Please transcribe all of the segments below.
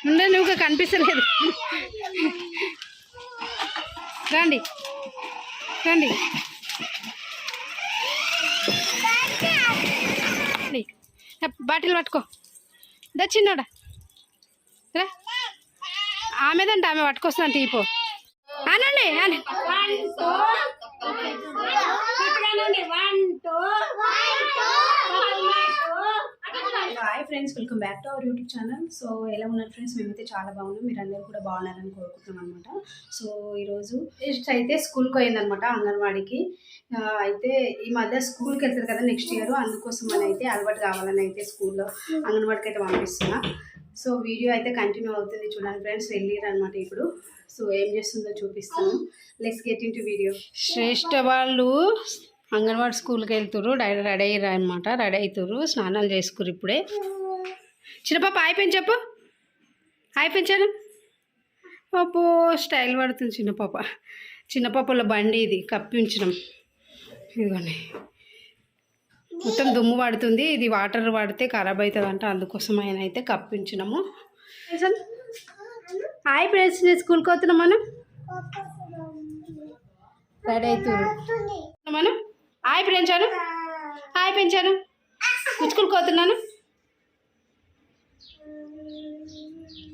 ఉండే నువ్వు కనిపిస్తలేదు. రండి రండి బాటిల్ పట్టుకో. చిన్నోడా రా. ఆమెదంటే ఆమె పట్టుకొస్తుందంటే తీపో అనండి అని. Hi friends, welcome back to our YouTube channel. So ఎలా ఉన్నారు ఫ్రెండ్స్? మేమైతే చాలా బాగున్నాం, మీరు అందరూ కూడా బాగున్నారని కోరుకుంటున్నాం అనమాట. సో ఈరోజు అయితే స్కూల్కి పోయిందనమాట, అంగన్వాడికి. అయితే ఈ మధ్య స్కూల్కి వెళ్తారు కదా నెక్స్ట్ ఇయర్, అందుకోసం అని అయితే అలవాటు కావాలని అయితే స్కూల్లో అంగన్వాడికి అయితే పంపిస్తున్నా. సో వీడియో అయితే కంటిన్యూ అవుతుంది చూడండి ఫ్రెండ్స్. వెళ్ళిరు అనమాట ఇప్పుడు. సో ఏం చేస్తుందో చూపిస్తాను. Let's get into video. Shreshtha వాళ్ళు అంగన్వాడి స్కూల్కి వెళ్తుర్రు, రెడీ అయ్యారు అనమాట. రెడీ అవుతుర్రు, స్నానాలు చేసుకురు ఇప్పుడే. చిన్నపాప అయిపోయింది చెప్పు, అయిపోయించాను. పాపో స్టైల్ పడుతుంది చిన్నపాప. చిన్నపాపల బండి ఇది కప్పించడం. ఇదిగోండి మొత్తం దుమ్ము పడుతుంది, ఇది వాటర్ పడితే ఖరాబ్ అవుతుంది అంట, అందుకోసం ఆయన అయితే కప్పించినాము. హాయ్ ఫ్రెండ్స్, నేను స్కూల్కి పోతున్నాం. మనం రెడీ అవుతుర్రు మనం. హాయ్ పెంచాను, హాయ్ పెంచాను. స్కూల్కి పోతున్నాను,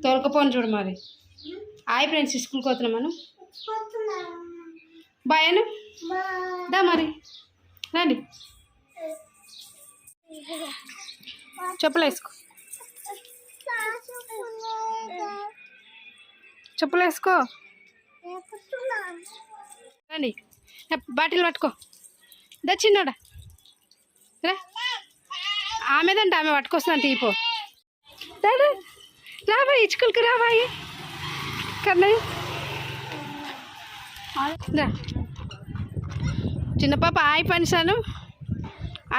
తోలుకపోను చూడు మరి. హాయ్ ఫ్రెండ్స్, స్కూల్కి పోతున్నాం మనం. బాయ్ అను దా మరి, రండి. చెప్పులు వేసుకో, చెప్పులు వేసుకో. రండి, బాటిల్ పట్టుకో. చిన్నోడా రా. ఆమెదంటే ఆమె పట్టుకొస్తుందంటే తీపో. రాబాయి ఇచ్చుకలకి, రాబాయి కన్నయ్య రా. చిన్న పాప అయిపోయినాను,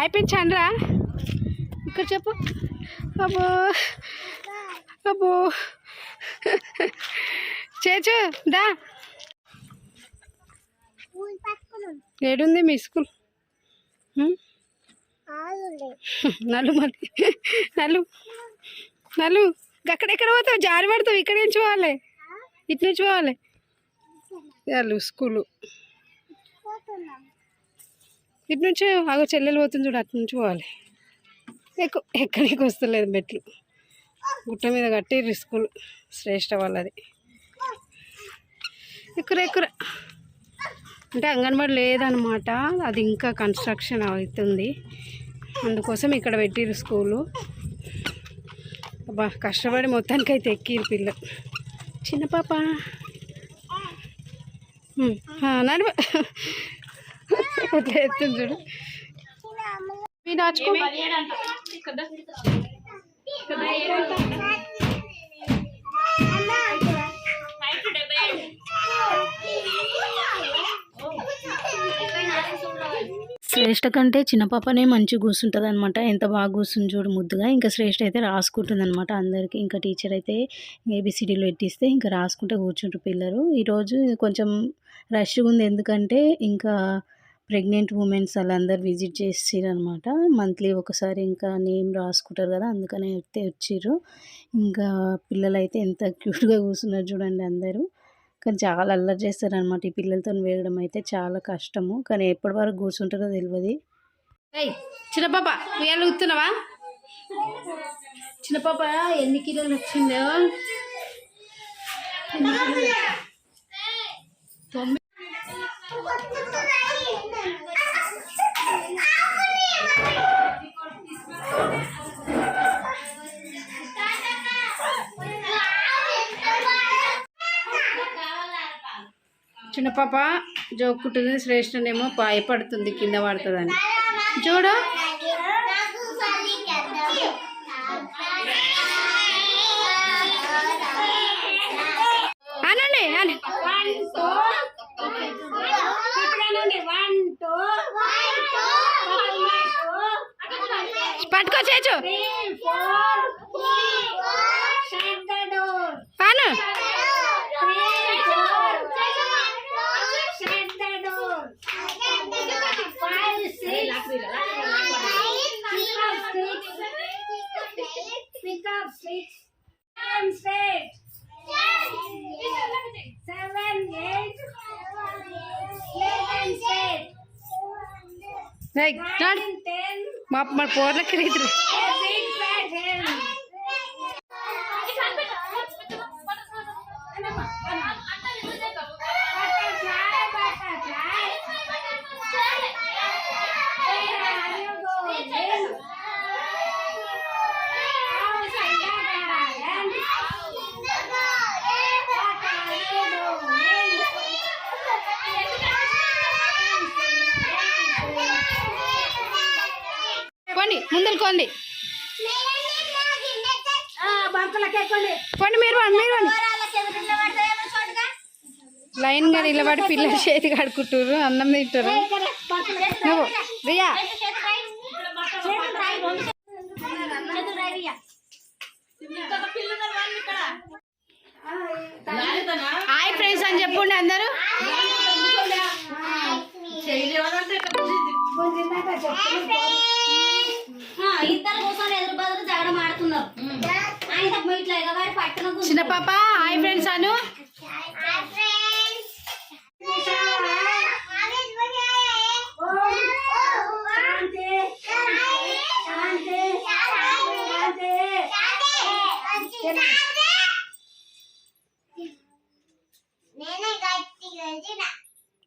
అయిపోయించాను రా. ఇక్కడ చెప్పు. అబ్బో అబ్బో చేచు దా. ఏడుంది మీ స్కూల్? నలు మరి, నలు నలు. అక్కడెక్కడ పోతావు? జారి పడతావు. ఇక్కడ నుంచి పోవాలి, ఇటు నుంచి పోవాలి. వాళ్ళు స్కూలు ఇటు నుంచి అగో చెల్లెలు పోతుంది చూడు, అటు నుంచి పోవాలి. ఎక్కడికి వస్తలేదు మెట్లు. గుట్ట మీద కట్టిర్రు స్కూల్, శ్రేష్ఠ వాళ్ళది. ఎక్కుర అంటే అంగన్వాడీ లేదనమాట, అది ఇంకా కన్స్ట్రక్షన్ అవుతుంది, అందుకోసం ఇక్కడ పెట్టిర్రు స్కూలు. అబ్బా కష్టపడి మొత్తానికి అయితే ఎక్కిరు పిల్ల. చిన్న పాప నడు అట్లా ఎత్తుంది చూడు. దాచుకో. శ్రేష్ఠ కంటే చిన్న పాపనే మంచిగా కూర్చుంటుంది అనమాట. ఎంత బాగా కూర్చుంది చూడు ముద్దుగా. ఇంకా శ్రేష్ఠ అయితే రాసుకుంటుంది అనమాట అందరికీ. ఇంకా టీచర్ అయితే ఏబిసిడీలు పెట్టిస్తే ఇంకా రాసుకుంటే కూర్చుంటారు పిల్లలు. ఈరోజు కొంచెం రష్గా ఉంది, ఎందుకంటే ఇంకా ప్రెగ్నెంట్ ఉమెన్స్ వాళ్ళందరూ విజిట్ చేసిర్రు అనమాట. మంత్లీ ఒకసారి ఇంకా నేమ్ రాసుకుంటారు కదా, అందుకనే అయితే వచ్చిర్రు. ఇంకా పిల్లలు అయితే ఎంత క్యూట్గా కూర్చున్నారు చూడండి అందరూ. కానీ చాలా అల్లరి చేస్తారనమాట. ఈ పిల్లలతో వేయడం అయితే చాలా కష్టము, కానీ ఎప్పటి వరకు కూర్చుంటారో తెలియదు. చిన్న పాప ఉయ్యాలు ఊగుతున్నావా? చిన్న పాప ఎన్ని కిలోలు వచ్చిందో? 9. చిన్న పాప జోక్కుంటుంది, శ్రేష్ఠనేమో భయపడుతుంది కింద పడుతుందని. చూడు అనండి అని. పట్టుకో చేచు అను. మా పోర్లకి రైతు కొండి ముందరు కొండి కొండి మీరు లైన్ గా నిలబడి పిల్లలు చేతి కడుకుంటారు అన్నం తింటారు నువ్వు రియా హాయ్ ఫ్రెండ్స్ అని చెప్పండి అందరూ ఇద్దరు కూర్చొని ఎదురు బదులు జగడం ఆడుతున్నారు. చిన్న పాప హాయ్ ఫ్రెండ్స్ అను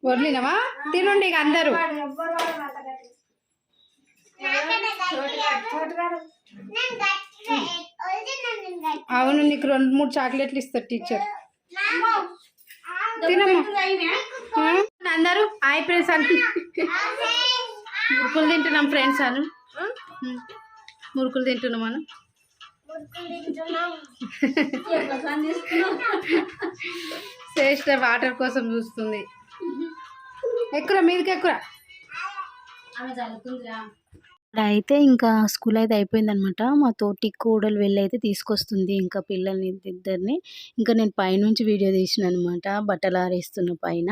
వదిలినవా తినండి ఇక అందరూ అవును నీకు 2-3 చాక్లెట్లు ఇస్తారు టీచర్ తినమ్మా అందరూ హాయ్ ఫ్రెండ్స్ అని మురుకులు తింటున్నాం ఫ్రెండ్స్ అను మురుకులు తింటున్నాం అను శ్రేష్ఠ వాటర్ కోసం చూస్తుంది ఎక్కువ మీదకి ఎక్కువ అయితే ఇంకా స్కూల్ అయితే అయిపోయిందనమాట మా తోటి కోడలు వెళ్ళి అయితే తీసుకొస్తుంది ఇంకా పిల్లల్ని ఇద్దరిని ఇంకా నేను పైనుంచి వీడియో తీసిన అనమాట బట్టలు ఆరేస్తున్న పైన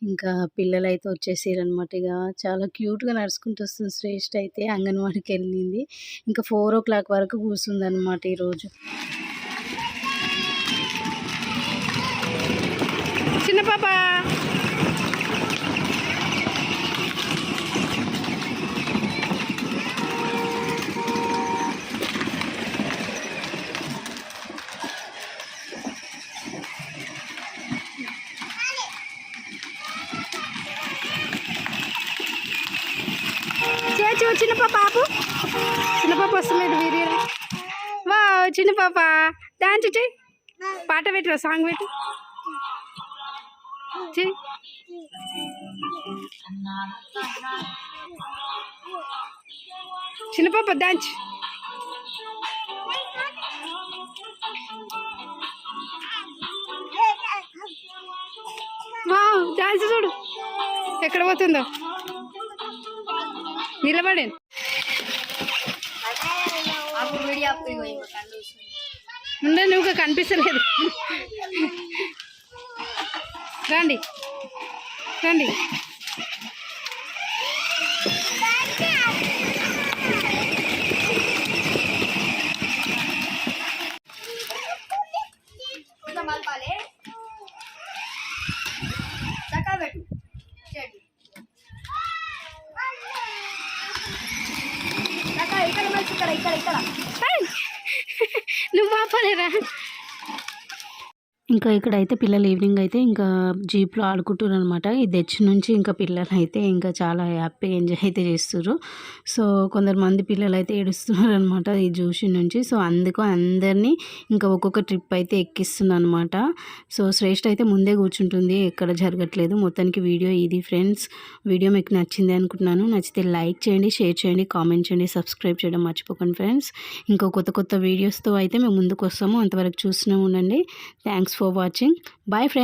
ఇంకా పిల్లలు అయితే వచ్చేసారు అనమాట ఇక చాలా క్యూట్గా నడుచుకుంటూ వస్తుంది శ్రేష్ఠ అయితే అంగన్వాడికి వెళ్ళింది ఇంకా 4 o'clock వరకు కూర్చుంది అనమాట ఈరోజు చిన్న పాప చిన్న పాప ఆపు చిన్న పాప వస్తలేదు వీరియా వా చిన్న పాప డాన్స్ చేయి పాట పెట్టరా సాంగ్ పెట్టి చెయ్యి చిన్న పాప డాన్స్ వా డాన్స్ చూడు ఎక్కడ పోతుందో నిలబడే ఉండే నువ్వు కనిపిస్తలేదు రండి రండి నువ్వు ఆపలేరా ఇంకా ఇక్కడైతే పిల్లలు ఈవినింగ్ అయితే ఇంకా జీప్లో ఆడుకుంటున్నారు అనమాట ఈ తెచ్చి నుంచి ఇంకా పిల్లలు అయితే ఇంకా చాలా హ్యాపీగా ఎంజాయ్ అయితే చేస్తున్నారు సో కొందరు పిల్లలు అయితే ఏడుస్తున్నారు అనమాట ఈ జూషి నుంచి సో అందుకు అందరినీ ఇంకా ఒక్కొక్క ట్రిప్ అయితే ఎక్కిస్తున్నాను అనమాట సో శ్రేష్ఠ అయితే ముందే కూర్చుంటుంది ఎక్కడ జరగట్లేదు మొత్తానికి వీడియో ఇది ఫ్రెండ్స్ వీడియో మీకు నచ్చింది అనుకుంటున్నాను నచ్చితే లైక్ చేయండి షేర్ చేయండి కామెంట్ చేయండి సబ్స్క్రైబ్ చేయడం మర్చిపోకండి ఫ్రెండ్స్ ఇంకో కొత్త వీడియోస్తో అయితే మేము ముందుకు వస్తాము అంతవరకు చూస్తూనే ఉండండి thanks for watching. Bye friends.